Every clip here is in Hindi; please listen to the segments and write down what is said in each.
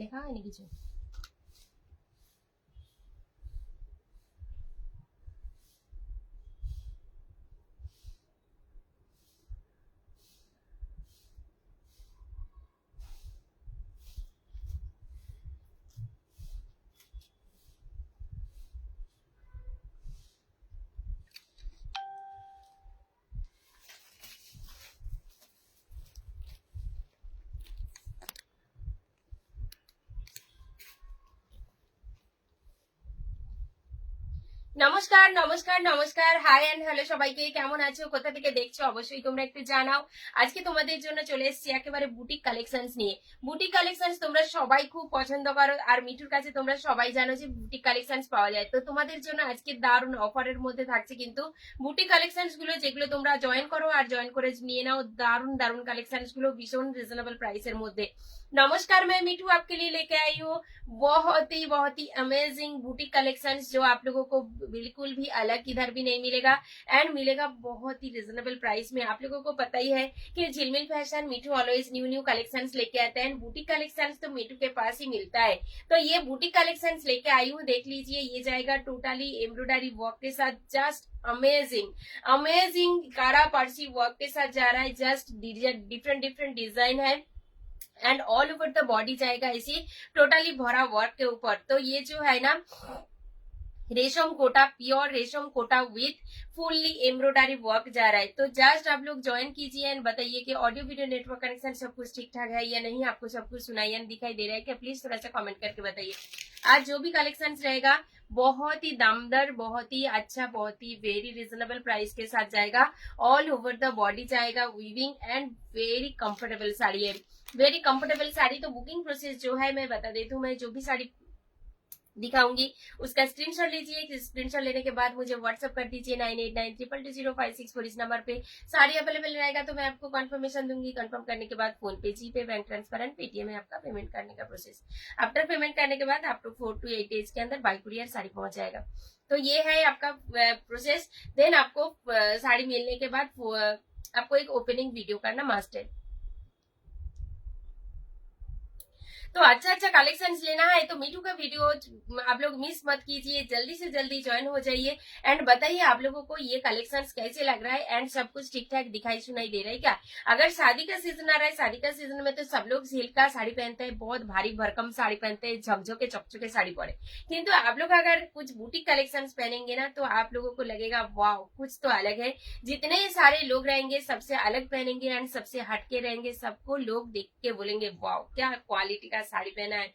লেখা হয়নি কিছু। নমস্কার নমস্কার নমস্কার, হাই অ্যান্ড হ্যালো সবাইকে। কেমন আছো, কোথা থেকে দেখছো অবশ্যই তোমরা একটু জানাও। আজকে তোমাদের জন্য চলে এসেছি একেবারে বুটিক কালেকশনস নিয়ে। বুটিক কালেকশনস তোমরা সবাই খুব পছন্দ করো, আর মিঠুর কাছে তোমরা সবাই জানো যে বুটিক কালেকশনস পাওয়া যায়। তো তোমাদের জন্য আজকে দারুণ অফারের মধ্যে থাকছে কিন্তু বুটিক কালেকশনস গুলো, যেগুলো তোমরা জয়েন করো আর জয়েন করে নিয়ে নাও দারুণ দারুণ কালেকশনস গুলো ভীষণ রিজনেবল প্রাইসের মধ্যে। नमस्कार, मैं मिठू आपके लिए लेके आई हूँ बहुत ही अमेजिंग बुटीक कलेक्शंस जो आप लोगों को बिल्कुल भी अलग किधर भी नहीं मिलेगा एंड मिलेगा बहुत ही रिजनेबल प्राइस में। आप लोगों को पता ही है कि झिलमिल फैशन मिठू ऑलवेज न्यू न्यू कलेक्शंस लेके आते हैं। बुटीक कलेक्शंस तो मिठू के पास ही मिलता है। तो ये बुटीक कलेक्शंस लेके आई हूँ, देख लीजिए। ये जाएगा टोटली एम्ब्रॉयडरी वर्क के साथ, जस्ट अमेजिंग अमेजिंग कारा पारसी वर्क के साथ जा रहा है। जस्ट डिफरेंट डिफरेंट डिजाइन है and all over the body जाएगा इसी टोटली भरा वर्क के ऊपर। तो ये जो है ना रेशम कोटा, प्योर रेशम Kota with fully embroidery work जा रहा है। तो जस्ट आप लोग ज्वाइन कीजिए एंड बताइए कि ऑडियो वीडियो नेटवर्क कनेक्शन सब कुछ ठीक ठाक है या नहीं, आपको सब कुछ सुनाई या दिखाई दे रहा है क्या, प्लीज थोड़ा सा कमेंट करके बताइए। आज जो भी कलेक्शन रहेगा बहुत ही दामदार, बहुत ही अच्छा, बहुत ही वेरी रिजनेबल प्राइस के साथ जाएगा। ऑल ओवर द बॉडी जाएगा weaving and very comfortable sari है, वेरी कंफर्टेबल साड़ी। तो बुकिंग प्रोसेस जो है मैं बता देती हूँ। मैं जो भी साड़ी दिखाऊंगी उसका स्क्रीनशॉट लीजिए। स्क्रीनशॉट लेने के बाद मुझे व्हाट्सअप कर दीजिए 9892220564 इस नंबर पे। साड़ी अवेलेबल रहेगा तो मैं आपको कंफर्मेशन दूंगी। कंफर्म करने के बाद फोन पे, जीपे, बैंक ट्रांसफर एंड पेटीएम में आपका पेमेंट करने का प्रोसेस। आफ्टर पेमेंट करने के बाद आपको 4 to 8 डेज के अंदर बाय कुरियर साड़ी पहुंच जाएगा। तो ये है आपका प्रोसेस। देन आपको साड़ी मिलने के बाद आपको एक ओपनिंग वीडियो करना मस्ट है। तो अच्छा अच्छा कलेक्शंस लेना है तो मीठू का वीडियो आप लोग मिस मत कीजिए, जल्दी से जल्दी ज्वाइन हो जाइए एंड बताइए आप लोगों को ये कलेक्शंस कैसे लग रहा है एंड सब कुछ ठीक ठाक दिखाई सुनाई दे रहा है क्या। अगर शादी का सीजन आ रहा है, शादी का सीजन में तो सब लोग सिल्क का साड़ी पहनते हैं, बहुत भारी भरकम साड़ी पहनते हैं, झकझके चकचके साड़ी पहने। किंतु आप लोग अगर कुछ बुटीक कलेक्शंस पहनेंगे ना तो आप लोगों को लगेगा वाह कुछ तो अलग है। जितने सारे लोग रहेंगे सबसे अलग पहनेंगे एंड सबसे हटके रहेंगे, सबको लोग देख के बोलेंगे वाह क्या क्वालिटी का साड़ी पहना है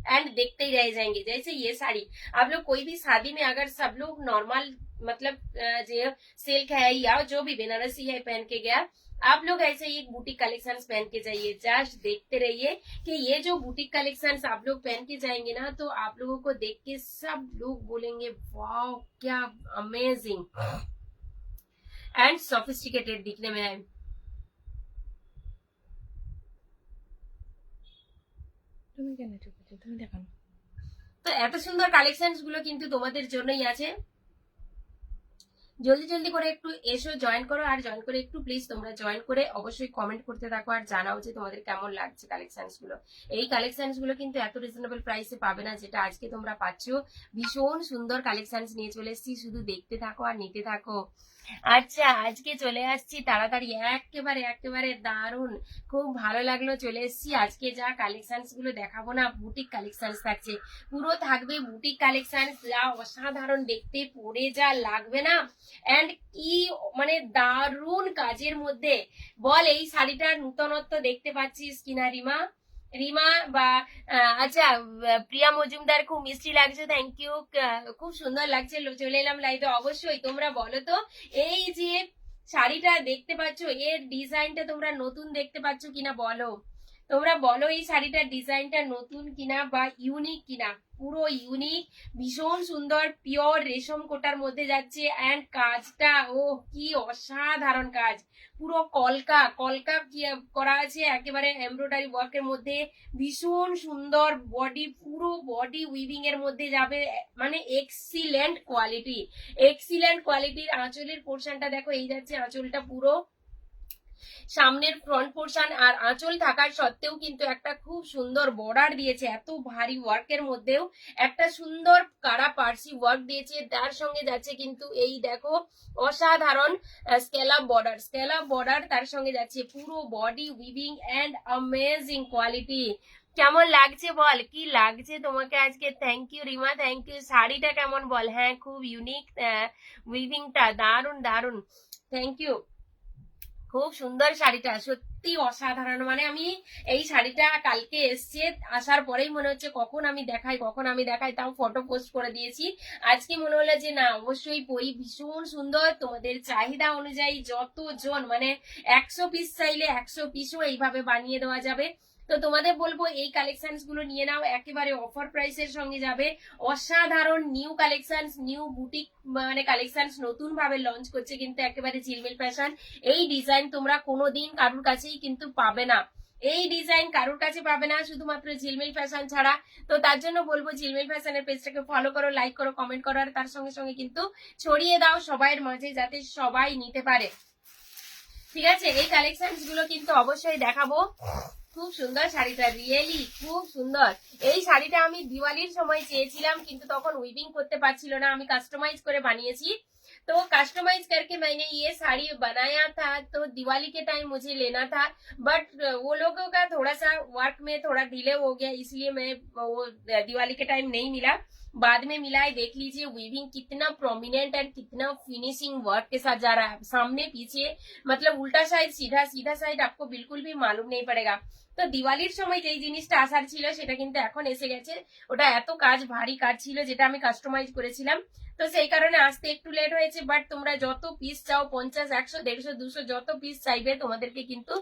एंड देखते ही रह जाएंगे। जैसे ये साड़ी आप लोग कोई भी शादी में अगर सब लोग नॉर्मल मतलब जो सिल्क है या जो भी बनारसी है पहन के गया, आप लोग ऐसे ही एक बुटीक कलेक्शंस पहन के जाइए। जस्ट देखते रहिए कि ये जो बुटीक कलेक्शंस आप लोग पहन के जाएंगे ना तो आप लोगों को देख के सब लोग बोलेंगे वाह क्या अमेजिंग एंड सोफिस्टिकेटेड दिखने में है। তো এত সুন্দর কালেকশনস গুলো কিন্তু তোমাদের জন্যই আছে। জলদি জলদি করে একটু এসো, জয়েন করো, আর জয়েন করে একটু প্লিজ তোমরা জয়েন করে অবশ্যই কমেন্ট করতে থাকো আর জানাও যে তোমাদের কেমন লাগছে কালেকশনস গুলো। এই কালেকশনস গুলো কিন্তু এত রিজনেবল প্রাইসে পাবে না যেটা আজকে তোমরা পাচ্ছ। ভীষণ সুন্দর কালেকশনস নিয়ে চলে এসেছি, শুধু দেখতে থাকো আর নিতে থাকো। আচ্ছা আজকে চলে আসছি তাড়াতাড়ি, একেবারে একেবারে দারুণ, খুব ভালো লাগলো। চলে এসেছি আজকে যা কালেকশনস গুলো দেখাবো না বুটিক কালেকশনস থাকছে, পুরো থাকবে বুটিক কালেকশনস, যা অসাধারণ দেখতে, পরে যা লাগবে না এন্ড কি মানে দারুণ কাজের মধ্যে। বল এই শাড়িটার নূতনত্ব দেখতে পাচ্ছিস কিনা রিমা? রিমা বা আচ্ছা প্রিয়া মজুমদার, খুব মিষ্টি লাগছে, থ্যাংক ইউ, খুব সুন্দর লাগছে, চলে এলাম লাইভে। অবশ্যই তোমরা বলো তো এই যে শাড়িটা দেখতে পাচ্ছ এর ডিজাইনটা তোমরা নতুন দেখতে পাচ্ছ কিনা বলো। তোমরা বলো এই শাড়িটার ডিজাইনটা নতুন কিনা বা ইউনিক কিনা। পুরো ইউনিক, ভীষণ সুন্দর, পিওর রেশম কোটার মধ্যে যাচ্ছে এন্ড কাজটা ও কি অসাধারণ কাজ। পুরো কলকা কলকা করা আছে একেবারে এমব্রয়ডারি ওয়ার্কের মধ্যে, ভীষণ সুন্দর বডি, পুরো বডি উইভিং এর মধ্যে যাবে, মানে এক্সিলেন্ট কোয়ালিটি, এক্সিলেন্ট কোয়ালিটির। আঁচলের পোর্শনটা দেখো এই যাচ্ছে, আঁচলটা পুরো সামনের ফ্রন্ট পোর্শন আর আঁচল থাকার সত্ত্বেও কিন্তু একটা খুব সুন্দর বর্ডার দিয়েছে, এত ভারী ওয়ার্কের মধ্যেও একটা সুন্দর কারা পার্সি ওয়ার্ক দিয়েছে। তার সঙ্গে যাচ্ছে কিন্তু এই দেখো অসাধারণ স্কেলাপ বর্ডার, তার সঙ্গে যাচ্ছে পুরো body weaving and amazing quality. কেমন লাগছে বল, কি লাগছে তোমাকে আজকে? Thank you Rima, thank you. শাড়িটা কেমন বল? হ্যাঁ খুব ইউনিক উইভিংটা, দারুন দারুন, থ্যাংক ইউ। খুব সুন্দর শাড়িটা, সত্যি অসাধারণ। মানে আমি এই শাড়িটা কালকে এসছে, আসার পরেই মনে হচ্ছে কখন আমি দেখাই, তাও ফটো পোস্ট করে দিয়েছি। আজকে মনে হলো যে না অবশ্যই পরি, ভীষণ সুন্দর। তোমাদের চাহিদা অনুযায়ী যতজন মানে 100 পিস চাইলে 100 পিসও এইভাবে বানিয়ে দেওয়া যাবে। তো তোমাদের বলবো এই কালেকশনস গুলো নিয়ে নাও, একেবারে অফার প্রাইসের সঙ্গে যাবে। অসাধারণ নিউ কালেকশনস, নিউ বুটিক মানে কালেকশনস নতুন ভাবে লঞ্চ করছে কিন্তু একেবারে ঝিলমিল ফ্যাশন। এই ডিজাইন তোমরা কোনোদিন কারুর কাছেই কিন্তু পাবে না, এই ডিজাইন কারুর কাছে পাবে না শুধুমাত্র ঝিলমিল ফ্যাশন ছাড়া। তো তার জন্য বলবো ঝিলমিল ফ্যাশনের পেজটাকে ফলো করো, লাইক করো, কমেন্ট করো, আর তার সঙ্গে সঙ্গে কিন্তু ছড়িয়ে দাও সবাইয়ের মাঝে যাতে সবাই নিতে পারে। ঠিক আছে, এই কালেকশনস গুলো কিন্তু অবশ্যই দেখাবো। খুব সুন্দর শাড়িটা, রিয়েলি খুব সুন্দর। এই শাড়িটা আমি দিওয়ালির সময় চেয়েছিলাম কিন্তু তখন উইভিং করতে পারছিল না, আমি কাস্টমাইজ করে বানিয়েছি। तो कस्टमाइज करके मैंने ये साड़ी बनाया था, तो दिवाली के टाइम मुझे लेना था, बट वो लोगों का थोड़ा सा वर्क में थोड़ा डिले हो गया, इसलिए मैं वो दिवाली के टाइम नहीं मिला, बाद में मिला है। देख लीजिए वीविंग कितना प्रोमिनेंट एंड कितना फिनिशिंग वर्क के साथ जा रहा है, सामने पीछे मतलब उल्टा साइड सीधा, सीधा साइड आपको बिल्कुल भी मालूम नहीं पड़ेगा। তো দিওয়ালির সময় যেই জিনিসটা আসার ছিল সেটা কিন্তু এখন এসে গেছে। ওটা এত কাজ, ভারী কাজ ছিল যেটা আমি কাস্টমাইজ করেছিলাম, তো সেই কারণে আসতে একটু লেট হয়েছে। বাট তোমরা যত পিস চাও 50, 100, 150, 200 যত পিস চাইবে তোমাদেরকে কিন্তু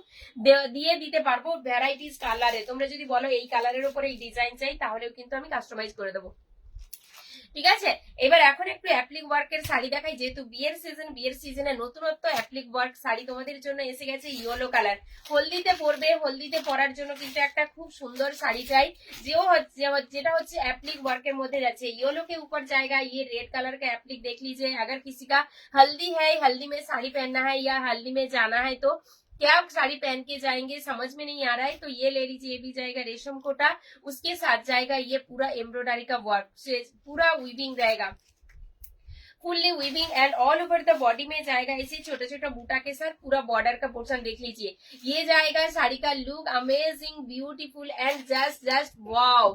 দিয়ে দিতে পারবো ভ্যারাইটিস কালারে। তোমরা যদি বলো এই কালারের উপরে এই ডিজাইন চাই তাহলেও কিন্তু আমি কাস্টমাইজ করে দেবো। ঠিক আছে, এবার এখন একটু অ্যাপ্লিক ওয়ার্কের শাড়ি দেখাই, যেহেতু বিয়ের সিজনে নতুনত্ব অ্যাপ্লিক ওয়ার্ক শাড়ি তোমাদের জন্য এসে গেছে। ইয়েলো কালার, হলদিতে পরবে, হলদিতে পরার জন্য কিন্তু একটা খুব সুন্দর শাড়ি চাই যেটা হচ্ছে অ্যাপ্লিক ওয়ার্কের মধ্যে যাচ্ছে। येलो के ऊपर जाएगा ये रेड कलर का एप्लिक। देख लीजिए, अगर किसी का हल्दी है, हल्दी में साड़ी पहनना है या हल्दी में जाना है तो क्या साड़ी पहन के जाएंगे समझ में नहीं आ रहा है, तो ये ले लीजिए। ये भी जाएगा रेशम कोटा, उसके साथ जाएगा ये पूरा एम्ब्रॉयडरी का वर्क, पूरा वीविंग रहेगा, fully weaving and all over the body में जाएगा इसे छोटा छोटा बूटा के साथ। पूरा बॉर्डर का पोर्शन देख लीजिए, ये जाएगा साड़ी का look, amazing beautiful and just wow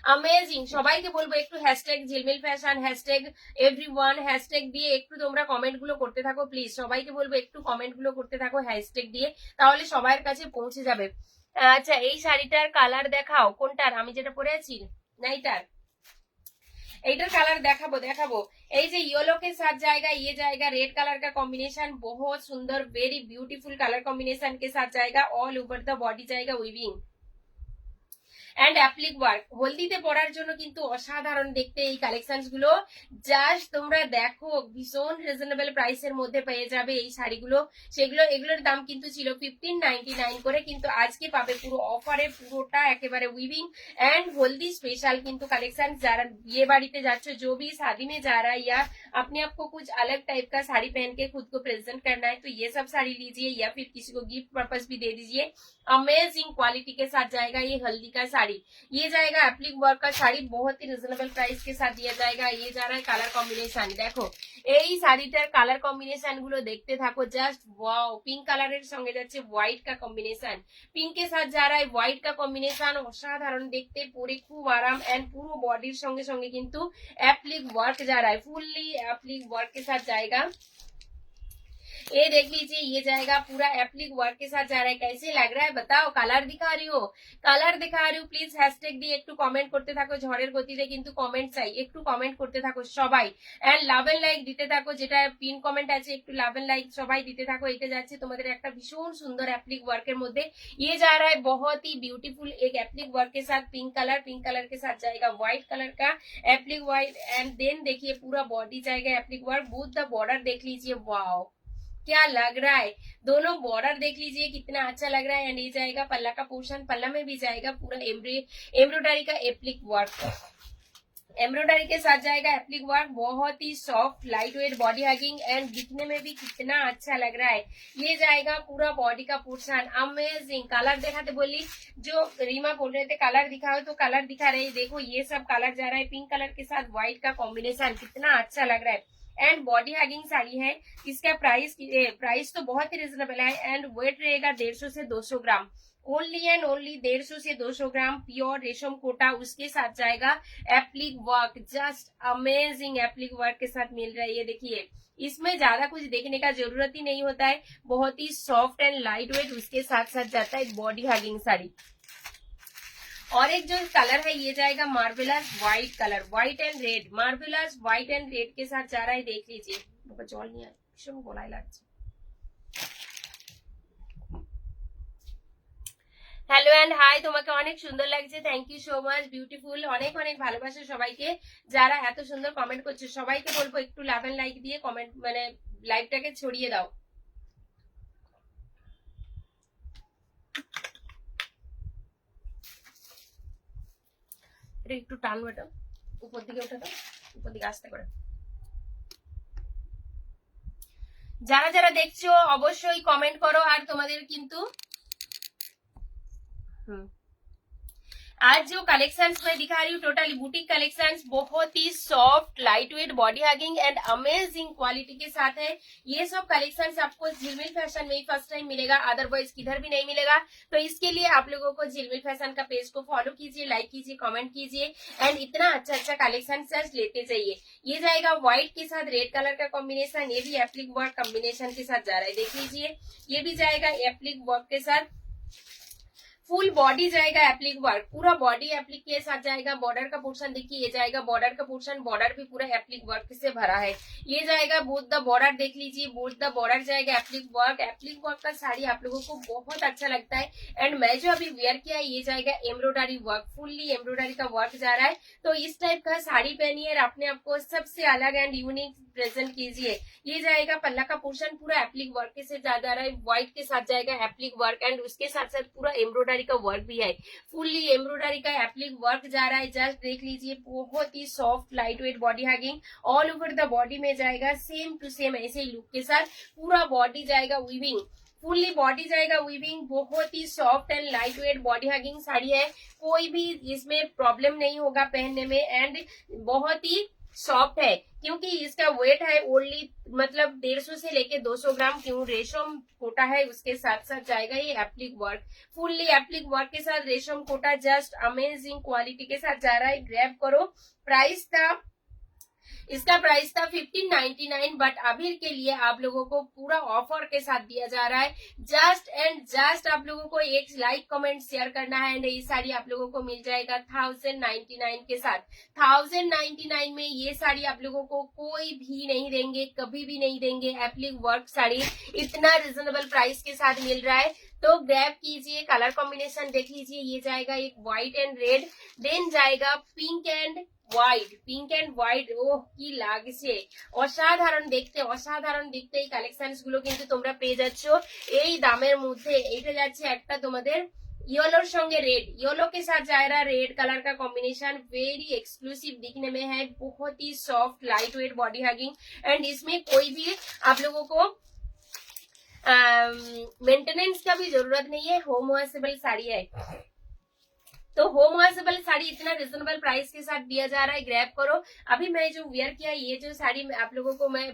amazing. সবাইকে বলবো একটু হ্যাশট্যাগ ঝিলমিল ফ্যাশন, হ্যাশট্যাগ এভরিওয়ান, হ্যাশট্যাগ দিয়ে একটু তোমরা কমেন্ট গুলো করতে থাকো প্লিজ। সবাইকে বলবো একটু কমেন্ট গুলো করতে থাকো হ্যাশট্যাগ দিয়ে, তাহলে সবার কাছে পৌঁছে যাবে। আচ্ছা, এই শাড়িটার কালার দেখাও, কোনটার? আমি যেটা পরে আছি নাইটার, এইটার কালার দেখাবো। এই যে येलो के साथ जाएगा, ये जाएगा रेड कलर का कॉम्बिनेशन, बहुत सुंदर वेरी ब्यूटीफुल कलर कॉम्बिनेशन के साथ जाएगा। ऑल ओवर द बॉडी जाएगा উইভিং এন্ড অ্যাপ্লিক ওয়ার্ক। হলদিতে পরার জন্য কিন্তু অসাধারণ দেখতে এই কালেকশনস গুলো, জাস্ট তোমরা দেখো ভীষণ রিজনেবল প্রাইসের মধ্যে পেয়ে যাবে এই শাড়িগুলো। এগুলোর দাম কিন্তু ছিল 1599 করে, কিন্তু আজকে পাবে পুরো অফারে, পুরোটা একেবারে উইভিং एंड हल्दी स्पेशल किंतु कलेक्शन जरा ये बाड़ीते जाच्छो, जो भी शादी में जा रहा है या अपने आप को कुछ अलग टाइप का साड़ी पहन के खुद को प्रेजेंट करना है तो ये सब साड़ी लीजिए, या फिर किसी को गिफ्ट पर्पस भी दे दीजिए। अमेजिंग क्वालिटी के साथ जाएगा ये हल्दी का साड़ी, ये जाएगा एप्लिक वर्क का साड़ी, बहुत ही रिजनेबल प्राइस के साथ दिया जाएगा। ये जा रहा है কালার কম্বিনেশন, দেখো এই শাড়িটার কালার কম্বিনেশন গুলো দেখতে থাকো, জাস্ট ওয়াও। পিঙ্ক কালারের সঙ্গে যাচ্ছে হোয়াইট का कॉम्बिनेशन, पिंक के साथ जा रहा है व्हाइट का कॉम्बिनेशन, অসাধারণ দেখতে, পরে খুব আরাম एंड পুরো বডির সঙ্গে সঙ্গে কিন্তু অ্যাপ্লিক ওয়ার্ক जा रहा है, फुल्ली एप्लिक वर्क के साथ जाएगा। ये देख लीजिए, ये जाएगा पूरा एप्लिक वर्क के साथ जा रहा है। कैसे लग रहा है बताओ? কালার दिखा रही हो, কালার दिखा रही हो, প্লিজ হ্যাশট্যাগ দিয়ে একটু কমেন্ট করতে থাকো। ঝড়ের গতিতে কিন্তু কমেন্ট চাই, একটু কমেন্ট করতে থাকো সবাই, এন্ড লাভ এন্ড লাইক দিতে থাকো, যেটা পিন কমেন্ট আছে একটু লাভ এন্ড লাইক সবাই দিতে থাকো। এটা যাচ্ছে তোমাদের একটা ভীষণ সুন্দর এপ্লিক ওয়ার্কের মধ্যে। ये जा रहा है बहुत ही ब्यूटीफुल एक एप्लिक वर्क के साथ, पिंक कलर के साथ जाएगा व्हाइट कलर का एप्लिक व्हाइट, एंड देन देखिए पूरा बॉडी जाएगा applique work. Both the border देख लीजिए, वाओ क्या लग रहा है, दोनों बॉर्डर देख लीजिए कितना अच्छा लग रहा है। एंड ये जाएगा पल्ला का पोर्शन, पल्ला में भी जाएगा पूरा एम्ब्रॉयडरी का एप्लिक वर्क। एम्ब्रॉयडरी के साथ जाएगा एप्लिक वर्क, बहुत ही soft light weight body hugging and दिखने में भी कितना अच्छा लग रहा है। ये जाएगा पूरा बॉडी का पोर्शन, अमेजिंग। कलर दिखाते बोली, जो रीमा बोल रहे थे कलर दिखाओ, तो कलर दिखा रहे हैं। देखो ये सब कलर जा रहा है, पिंक कलर के साथ व्हाइट का कॉम्बिनेशन कितना अच्छा लग रहा है एंड बॉडी हैगिंग साड़ी है। इसका प्राइस तो बहुत ही रिजनेबल है एंड वेट रहेगा 150 से 200 ग्राम, ओनली एंड ओनली 150 से 200 ग्राम प्योर रेशम कोटा। उसके साथ जाएगा applique work, just amazing applique work के साथ मिल रहा है। ये देखिए, इसमें ज्यादा कुछ देखने का जरूरत ही नहीं होता है, बहुत ही सॉफ्ट एंड लाइट वेट। उसके साथ साथ जाता है बॉडी हैगिंग साड़ी। और एक जो कलर है ये जाएगा marvellous white colour, white and red, marvellous white and red के साथ जा रहा है। देख लीजिए, जल नहीं आए भीषण गोलाई লাগছে। হ্যালো এন্ড হাই, তোমাকে অনেক সুন্দর লাগছে, thank you so much, beautiful. অনেক অনেক ভালোবাসা সবাইকে যারা এত সুন্দর কমেন্ট করছে। সবাইকে বলবো একটু লাভ এন্ড লাইক দিয়ে কমেন্ট মানে লাইভটাকে ছড়িয়ে দাও। এটা একটু টান বাটা উপর দিকে উঠে দাও, উপর দিকে আস্তে করে। যারা যারা দেখছো অবশ্যই কমেন্ট করো। আর তোমাদের কিন্তু आज जो कलेक्शंस मैं दिखा रही हूँ टोटली बुटीक कलेक्शंस, बहुत ही soft light weight body hugging and amazing quality के साथ है। ये सब कलेक्शंस आपको झिलमिल फैशन में ही फर्स्ट टाइम मिलेगा, अदरवाइज किधर भी नहीं मिलेगा। तो इसके लिए आप लोगों को झिलमिल फैशन का पेज को फॉलो कीजिए, लाइक कीजिए, कमेंट कीजिए एंड इतना अच्छा अच्छा कलेक्शन लेते जाइए। ये जाएगा व्हाइट के साथ रेड कलर का कॉम्बिनेशन, ये भी एप्लिक वर्क कॉम्बिनेशन के साथ जा रहा है। देख लीजिए, ये भी जाएगा एप्लिक वर्क के साथ, फुल बॉडी जाएगा एप्लिक वर्क, पूरा बॉडी एप्लिक के साथ जाएगा। बॉर्डर का पोर्शन देखिए, ये जाएगा बॉर्डर का पोर्शन, बॉर्डर भी पूरा एप्लिक वर्क से भरा है। ये जाएगा बोथ द बॉर्डर, देख लीजिए बोथ द बॉर्डर जाएगा एप्लिक वर्क। एप्लिक वर्क का साड़ी आप लोगों को बहुत अच्छा लगता है एंड मैं जो अभी वेयर किया है ये जाएगा एम्ब्रॉयडरी वर्क, फुल्ली एम्ब्रॉयडरी का वर्क जा रहा है। तो इस टाइप का साड़ी पहनिए, अपने आपको सबसे अलग एंड यूनिक प्रेजेंट कीजिए। ये जाएगा पल्ला का पोर्शन, पूरा एप्लिक वर्क के साथ जा रहा है, व्हाइट के साथ जाएगा एप्लिक वर्क एंड उसके साथ साथ पूरा एम्ब्रॉयडरी का वर्क भी है, फुल्ली एम्ब्रॉयडरी का एप्लिक वर्क जा रहा है। जस्ट देख लीजिए, बहुत ही soft light weight body hugging all over the body में जाएगा, सेम टू सेम ऐसे ही लुक के साथ। पूरा बॉडी जाएगा वीविंग, फुल्ली बॉडी जाएगा वीविंग, बहुत ही soft and light weight body hugging sari है। कोई भी इसमें प्रॉब्लम नहीं होगा पहनने में एंड बहुत ही सॉफ्ट है, क्योंकि इसका वेट है ओनली मतलब 150 से लेके 200 ग्राम, क्यों रेशम कोटा है। उसके साथ साथ जाएगा ये applique work, fully applique work के साथ रेशम कोटा, जस्ट अमेजिंग क्वालिटी के साथ जा रहा है। ग्रैब करो। प्राइस था, इसका प्राइस था 1599, बट अभी के लिए आप लोगों को पूरा ऑफर के साथ दिया जा रहा है। जस्ट एंड जस्ट आप लोगों को एक लाइक कमेंट शेयर करना है एंड ये साड़ी आप लोगों को मिल जाएगा 1099 के साथ। 1099 में ये साड़ी आप लोगों को कोई भी नहीं देंगे, कभी भी नहीं देंगे। एप्लिक वर्क साड़ी इतना रिजनेबल प्राइस के साथ मिल रहा है, तो ग्रैब कीजिए। कलर कॉम्बिनेशन देख लीजिए, ये जाएगा एक व्हाइट एंड रेड, देन जाएगा pink and white, pink and white. ও কি লাগছে, অসাধারণ দেখতে এই কালেকশনস গুলো কিন্তু তোমরা পেয়ে যাচ্ছ এই দামের মধ্যে। এইটা যাচ্ছে একটা তোমাদের येलोर संगे रेड, येलो के साथ जा रहा रेड कलर का कॉम्बिनेशन, वेरी एक्सक्लूसिव दिखने में है, बहुत ही soft light weight body hugging and इसमें कोई भी आप लोगों को मेंटेनेंस का भी जरूरत नहीं है, होम वॉशेबल साड़ी है। तो होम वॉशेबल साड़ी इतना रिजनेबल प्राइस के साथ दिया जा रहा है, ग्रैब करो। अभी मैं जो वेयर किया ये जो साड़ी आप लोगों को मैं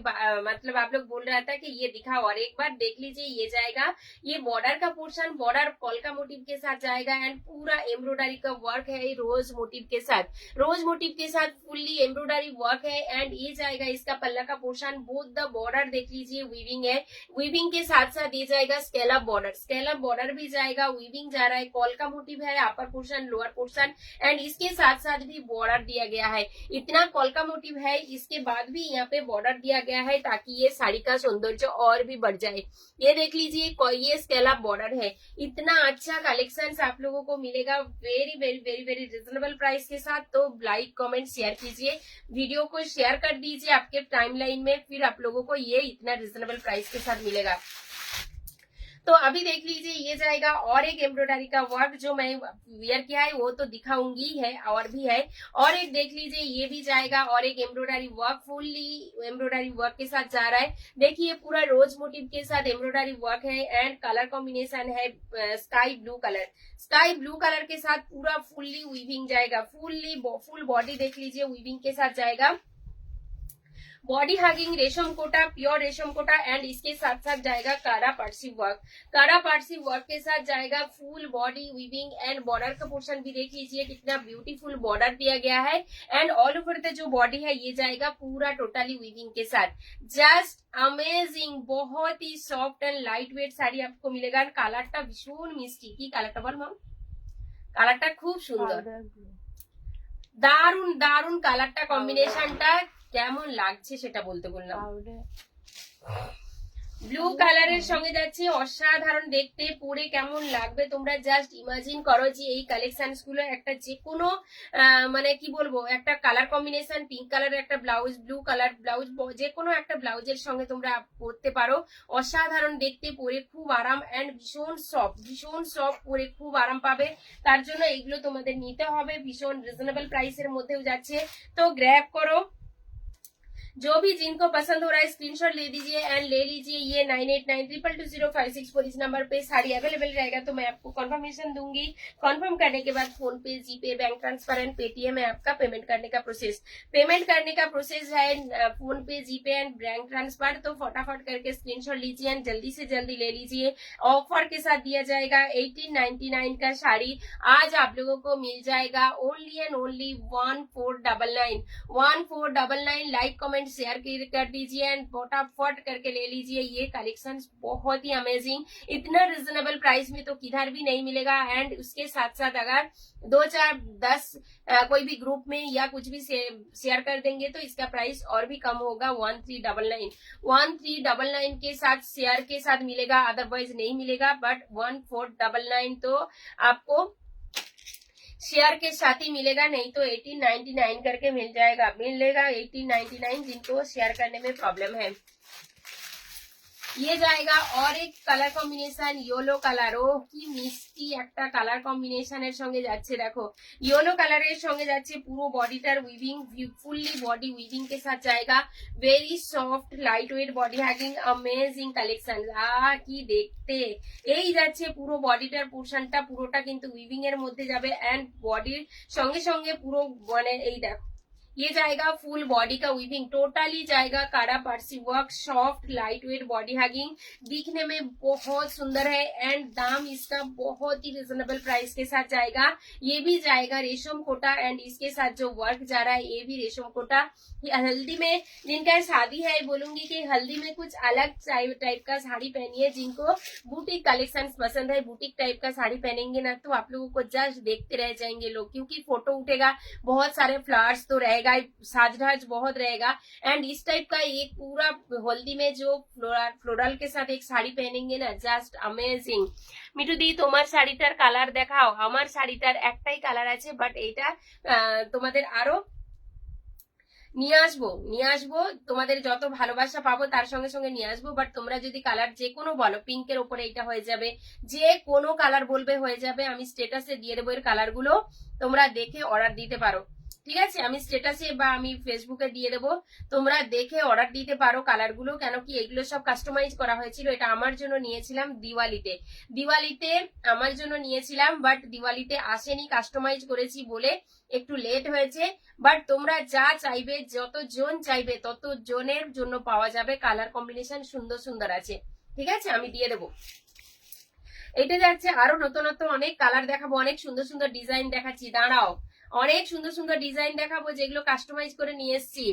मतलब आप लोग बोल रहा था कि ये दिखाओ, और एक बार देख लीजिए। ये जाएगा, ये बॉर्डर का पोर्शन, बॉर्डर पोल्का मोटिव के साथ जाएगा एंड पूरा एम्ब्रॉयडरी का वर्क है रोज मोटिव के साथ, रोज मोटिव के साथ फुल्ली एम्ब्रॉयडरी वर्क है एंड ये जाएगा इसका पल्ला का पोर्शन। बोथ द बॉर्डर देख लीजिए वीविंग है, वीविंग के साथ साथ ये जाएगा स्केलअप बॉर्डर, स्केलअप बॉर्डर भी जाएगा, वीविंग जा रहा है, कॉल्का मोटिव है, upper portion lower portion and इसके साथ साथ भी बॉर्डर दिया गया है। इतना कॉल्का मोटिव है, इसके बाद भी यहाँ पे बॉर्डर दिया गया है ताकि ये साड़ी का सौंदर्य और भी बढ़ जाए। ये देख लीजिए, ये स्केलअप बॉर्डर है। इतना अच्छा कलेक्शन आप लोगों को मिलेगा very very very very reasonable price के साथ। तो लाइक कमेंट शेयर कीजिए, वीडियो को शेयर कर दीजिए आपके टाइमलाइन में, फिर आप लोगों को ये इतना रिजनेबल प्राइस के साथ मिलेगा। तो अभी देख लीजिए ये जाएगा और एक एम्ब्रॉयडरी का वर्क जो मैं वियर किया है वो तो दिखाऊंगी है और भी है, और एक देख लीजिए ये भी जाएगा और एक embroidery work, fully embroidery work के साथ जा रहा है। देखिए पूरा रोज मोटिव के साथ एम्ब्रॉयडरी वर्क है एंड कलर कॉम्बिनेशन है sky blue colour. Sky blue colour के साथ पूरा फुल्ली वीविंग जाएगा, फुल बॉडी देख लीजिए वीविंग के साथ जाएगा। बॉडी हगिंग रेशम कोटा, प्योर रेशम कोटा एंड इसके साथ साथ जाएगा कारा पार्सी वर्क। कारा पार्सी वर्क के साथ जाएगा full body weaving and border का पोर्शन भी देख लीजिए कितना ब्यूटीफुल बॉर्डर दिया गया है एंड ऑल ओवर द जो बॉडी है ये जाएगा पूरा टोटली वीविंग के साथ। जस्ट अमेजिंग, बहुत ही soft and light weight sari आपको मिलेगा। কালারটা ভীষণ মিষ্টি, কি কালারটা বল মাম? কালারটা খুব সুন্দর, দারুন দারুন কালারটা, কম্বিনেশনটা কেমন লাগছে সেটা বলতে বললাম। ব্লু কালারের সঙ্গে যাচ্ছে, অসাধারণ দেখতে, পরে কেমন লাগবে তোমরা জাস্ট ইমাজিন করো যে এই কালেকশনস গুলো একটা যে কোনো মানে কি বলবো একটা কালার কম্বিনেশন, পিঙ্ক কালারের একটা ব্লাউজ, ব্লু কালার ব্লাউজ, যে কোনো একটা ব্লাউজের সঙ্গে তোমরা পরতে পারো। অসাধারণ দেখতে, পরে খুব আরাম এন্ড ভীষণ সফট, পরে খুব আরাম পাবে। তার জন্য এগুলো তোমাদের নিতে হবে, ভীষণ রিজনেবল প্রাইসের মধ্যেও যাচ্ছে। তো গ্র্যাব করো, जो भी जिनको पसंद हो रहा है स्क्रीनशॉट ले दीजिए एंड ले लीजिए। ये 98922056 इस नंबर पे साड़ी अवेलेबल रहेगा, तो मैं आपको कंफर्मेशन दूंगी। कंफर्म करने के बाद फोन पे, जीपे, बैंक ट्रांसफर एंड पेटीएम है आपका पेमेंट करने का प्रोसेस। पेमेंट करने का प्रोसेस है फोन पे, जीपे एंड बैंक ट्रांसफर। तो फटाफट करके स्क्रीनशॉट लीजिए एंड जल्दी से जल्दी ले लीजिए। ऑफर के साथ दिया जाएगा 1899 का साड़ी आज आप लोगों को मिल जाएगा only and only 1499। 1499 like comment share कर दीजिए एंड फटाफट करके ले लीजिए। ये कलेक्शन बहुत ही अमेजिंग, इतना रिजनेबल प्राइस में तो किधर भी नहीं मिलेगा। एंड उसके साथ साथ अगर 2 4 10 कोई भी ग्रुप में या कुछ भी शेयर कर देंगे तो इसका प्राइस और भी कम होगा। 1399 के साथ शेयर के साथ मिलेगा, अदरवाइज नहीं मिलेगा। बट 1499 तो आपको शेयर के साथ ही मिलेगा, नहीं तो 1899 करके मिलेगा 1899 जिनको शेयर करने में प्रॉब्लम है। ये जाएगा और एक কালার কম্বিনেশন ইয়েলো কালার, ও কি মিষ্টি একটা কালার কম্বিনেশনের সঙ্গে যাচ্ছে। দেখো ইয়েলো কালারের সঙ্গে যাচ্ছে, পুরো বডিটার উইভিং, ফুললি বডি উইভিং के साथ जाएगा। Very soft light weight body hugging amazing collection. কি দেখতে, এই যাচ্ছে পুরো বডিটার পোর্শনটা পুরোটা কিন্তু উইভিং এর মধ্যে যাবে এন্ড বডির সঙ্গে সঙ্গে পুরো মানে এই দেখো ये जाएगा फुल बॉडी का वीविंग, टोटली जाएगा कारा Parsi work, soft light weight body hanging, दिखने में बहुत सुंदर है एंड दाम इसका बहुत ही रिजनेबल प्राइस के साथ जाएगा। ये भी जाएगा रेशम कोटा एंड इसके साथ जो वर्क जा रहा है ये भी रेशम कोटा। हल्दी में जिनका शादी है बोलूंगी कि हल्दी में कुछ अलग टाइप का साड़ी पहनिए। जिनको बुटीक कलेक्शन पसंद है, बुटीक टाइप का साड़ी पहनेंगे ना तो आप लोगों को जस्ट देखते रह जाएंगे लोग, क्योंकि फोटो उठेगा, बहुत सारे फ्लावर्स तो रहेगा, साज बहुत रहेगा। एंड इस टाइप का एक पूरा हल्दी में जो फ्लोरल के साथ एक साड़ी पहनेंगे ना, जस्ट अमेजिंग। মিঠু দি তোমার শাড়িটার কালার দেখাও। আমার শাড়িটার একটাই কালার আছে, বাট এইটা তোমাদের আরো নিয়ে আসবো তোমাদের যত ভালোবাসা পাবো তার সঙ্গে সঙ্গে নিয়ে আসবো। বাট তোমরা যদি কালার যে কোনো বলো, পিঙ্কের উপরে এটা হয়ে যাবে, যে কোনো কালার বলবে হয়ে যাবে। আমি স্টেটাসে দিয়ে দেবো এর কালার গুলো, তোমরা দেখে অর্ডার দিতে পারো। ঠিক আছে, আমি স্টেটাসে বা আমি ফেসবুকে দিয়ে দেবো, তোমরা দেখে অর্ডার দিতে পারো কালার গুলো। কেন কি এগুলো সব কাস্টমাইজ করা হয়েছিল, এটা আমার জন্য নিয়েছিলাম দিওয়ালিতে আমার জন্য নিয়েছিলাম, বাট দিওয়ালিতে আসেনি, কাস্টমাইজ করেছি বলে একটু লেট হয়েছে। বাট তোমরা যা চাইবে, যতজন চাইবে তত জনের জন্য পাওয়া যাবে। কালার কম্বিনেশন সুন্দর সুন্দর আছে, ঠিক আছে, আমি দিয়ে দেবো। এটা যাচ্ছে আরো নতুন অনেক কালার দেখাবো, অনেক সুন্দর সুন্দর ডিজাইন দেখাচ্ছি, দাঁড়াও। অনেক সুন্দর সুন্দর ডিজাইন দেখাবো যেগুলো কাস্টমাইজ করে নিয়ে এসেছি।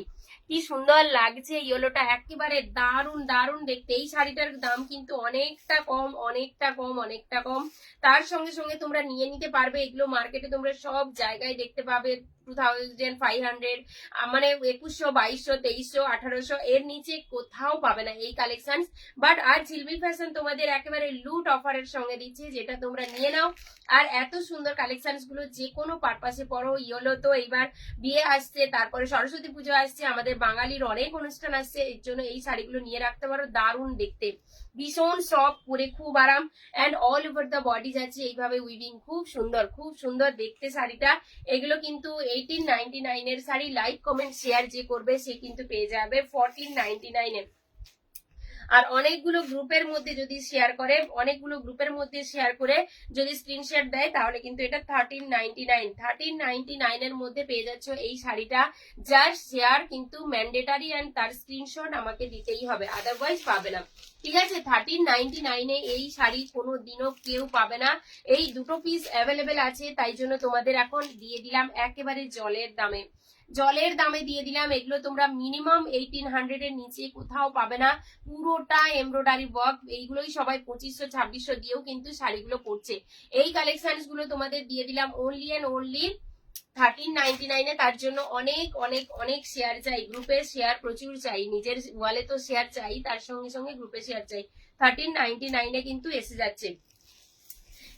কি সুন্দর লাগছে ইয়েলোটা, একেবারে দারুন দারুন দেখতে। এই শাড়িটার দাম কিন্তু অনেকটা কম। তার সঙ্গে সঙ্গে তোমরা নিয়ে নিতে পারবে। এগুলো মার্কেটে তোমরা সব জায়গায় দেখতে পাবে 2500, মানে 2100, 2200, 2300, 1800 এর নিচে কোথাও পাবে না এই কালেকশন। বাট আর ঝিলমিল ফ্যাশন তোমাদের একেবারে লুট অফারের সঙ্গে দিচ্ছে, যেটা তোমরা নিয়ে নাও। আর এত সুন্দর কালেকশন গুলো যে কোনো পারপাসে পড়ো। ইয়েলো তো এইবার বিয়ে আসছে, তারপরে সরস্বতী পুজো আসছে, আমাদের বাঙালির অনেক অনুষ্ঠান আসছে, এর জন্য এই শাড়িগুলো নিয়ে রাখতে পারো। দারুণ দেখতে, ভীষণ সফট, পরে খুব আরাম, and all over the body যাচ্ছে এইভাবে উইভিং, খুব সুন্দর দেখতে শাড়িটা। এগুলো কিন্তু 1899 এর শাড়ি। লাইক কমেন্ট শেয়ার যে করবে সে কিন্তু পেয়ে যাবে 1499 এর। আর অনেকগুলো গ্রুপের মধ্যে যদি শেয়ার করে যদি স্ক্রিনশট দেয় তাহলে কিন্তু এটা 1399 এর মধ্যে পেয়ে যাচ্ছ এই শাড়িটা। যার শেয়ার কিন্তু ম্যান্ডেটারি, এন্ড তার স্ক্রিনশট আমাকে দিতেই হবে, আদারওয়াইজ পাবে না, ঠিক আছে। 1399 এ এই শাড়ি কোনো দিনও কেউ পাবে না। এই দুটো পিস অ্যাভেলেবেল আছে, তাই জন্য তোমাদের এখন দিয়ে দিলাম একেবারে জলের দামে দিয়ে দিলাম। এগুলো তোমরা মিনিমাম 1800 এর নিচে কোথাও পাবে না। পুরোটা এমব্রয়ডারি ওয়ার্ক, এইগুলোই সবাই 2500-2600 দিয়েও কিন্তু শাড়িগুলো পরছে। এই কালেকশন গুলো তোমাদের দিয়ে দিলাম অনলি এন্ড অনলি 1399 এ। তার জন্য অনেক অনেক অনেক শেয়ার চাই, গ্রুপে শেয়ার প্রচুর চাই, নিজের ওয়ালে তো শেয়ার চাই, তার সঙ্গে সঙ্গে গ্রুপে শেয়ার চাই। 1399 এ কিন্তু এসে যাচ্ছে।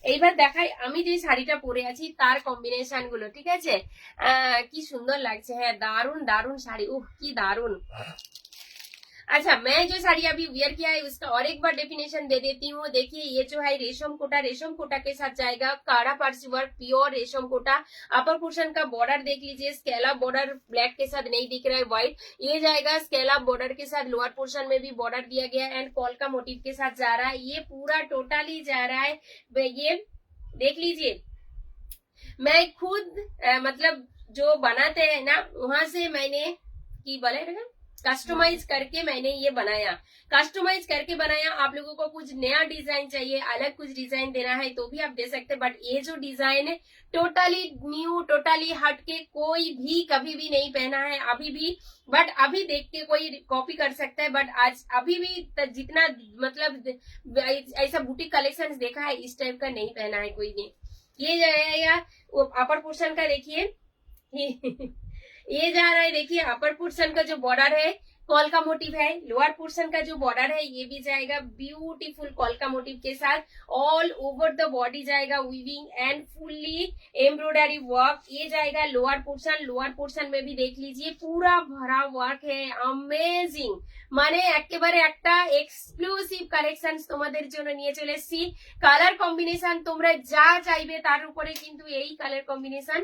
এইবার দেখাই আমি যে শাড়িটা পরে আছি তার কম্বিনেশন গুলো, ঠিক আছে। কি সুন্দর লাগছে, হ্যাঁ দারুন শাড়ি, উহ কি দারুন। अच्छा, मैं जो साड़ी अभी वियर किया है उसका और एक बार डेफिनेशन दे देती हूँ। देखिए, ये जो है रेशम कोटा के साथ जाएगा, काड़ा पार्सी वर्क, प्योर रेशम कोटा। अपर पोर्शन का बॉर्डर देख लीजिए, स्केला बॉर्डर ब्लैक के साथ नहीं दिख रहा है, व्हाइट, ये जाएगा स्केला बॉर्डर के साथ। लोअर पोर्शन में भी बॉर्डर दिया गया है एंड कॉल का मोटिव के साथ जा रहा है। ये पूरा टोटली जा रहा है, ये देख लीजिए। मैं खुद मतलब जो बनाते हैं ना, वहां से मैंने की बोले कस्टमाइज करके मैंने ये बनाया। आप लोगों को कुछ नया डिजाइन चाहिए, अलग कुछ डिजाइन देना है तो भी आप दे सकते हैं, बट ये जो डिजाइन है टोटली न्यू, टोटली हट के, कोई भी कभी भी नहीं पहना है अभी भी। बट अभी देख के कोई कॉपी कर सकता है, बट आज अभी भी जितना मतलब ऐसा बुटीक कलेक्शन देखा है इस टाइप का नहीं पहना है कोई ने। ये जाएगा अपर पोर्शन का, देखिए ये जा रहा है, देखिए अपर पोर्शन का जो बॉर्डर है कॉल का मोटिव है। लोअर पोर्शन का जो बॉर्डर है ये भी जाएगा ब्यूटीफुल कॉल का मोटिव के साथ। ऑल ओवर द बॉडी जाएगा weaving and fully embroidery work. ये जाएगा लोअर पोर्शन में भी देख लीजिए पूरा भरा वर्क है, अमेजिंग। মানে একেবারে একটা এক্সক্লুসিভ কালেকশন তোমাদের জন্য নিয়ে চলে এসেছি। কালার কম্বিনেশন তোমরা যা চাইবে তার উপরে কিন্তু এই কালার কম্বিনেশন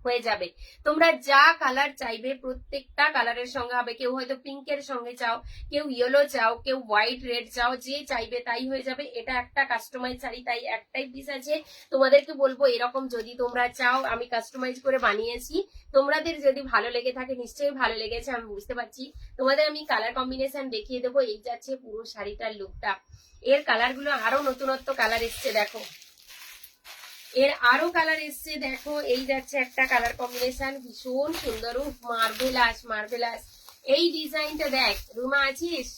হয়ে যাবে। তোমরা যা কালার চাইবে প্রত্যেকটা কালারের সঙ্গে হবে। কেউ হয়তো পিঙ্কের সঙ্গে চাও, কেউ ইয়েলো চাও, কেউ হোয়াইট রেড চাও, যে চাইবে তাই হয়ে যাবে। এটা একটা কাস্টমাইজ শাড়ি, তাই একটাই পিস আছে। তোমাদেরকে বলবো এরকম যদি তোমরা চাও, আমি কাস্টমাইজ করে বানিয়েছি, তোমাদের যদি ভালো লেগে থাকে, নিশ্চয়ই ভালো লেগেছে আমি বুঝতে পারছি। তোমাদের আমি কালার কম্বিনেশন দেখিয়ে দেবো। এই যাচ্ছে পুরো শাড়িটার লুকটা। এর কালার গুলো আরো নতুনত্ব কালার এসছে, দেখো এর আরো কালার এসছে, দেখো এই যাচ্ছে একটা কালার কম্বিনেশন ভীষণ সুন্দর, মার্ভেলাস। এই ডিজাইনটা দেখ, রুমা আছিস?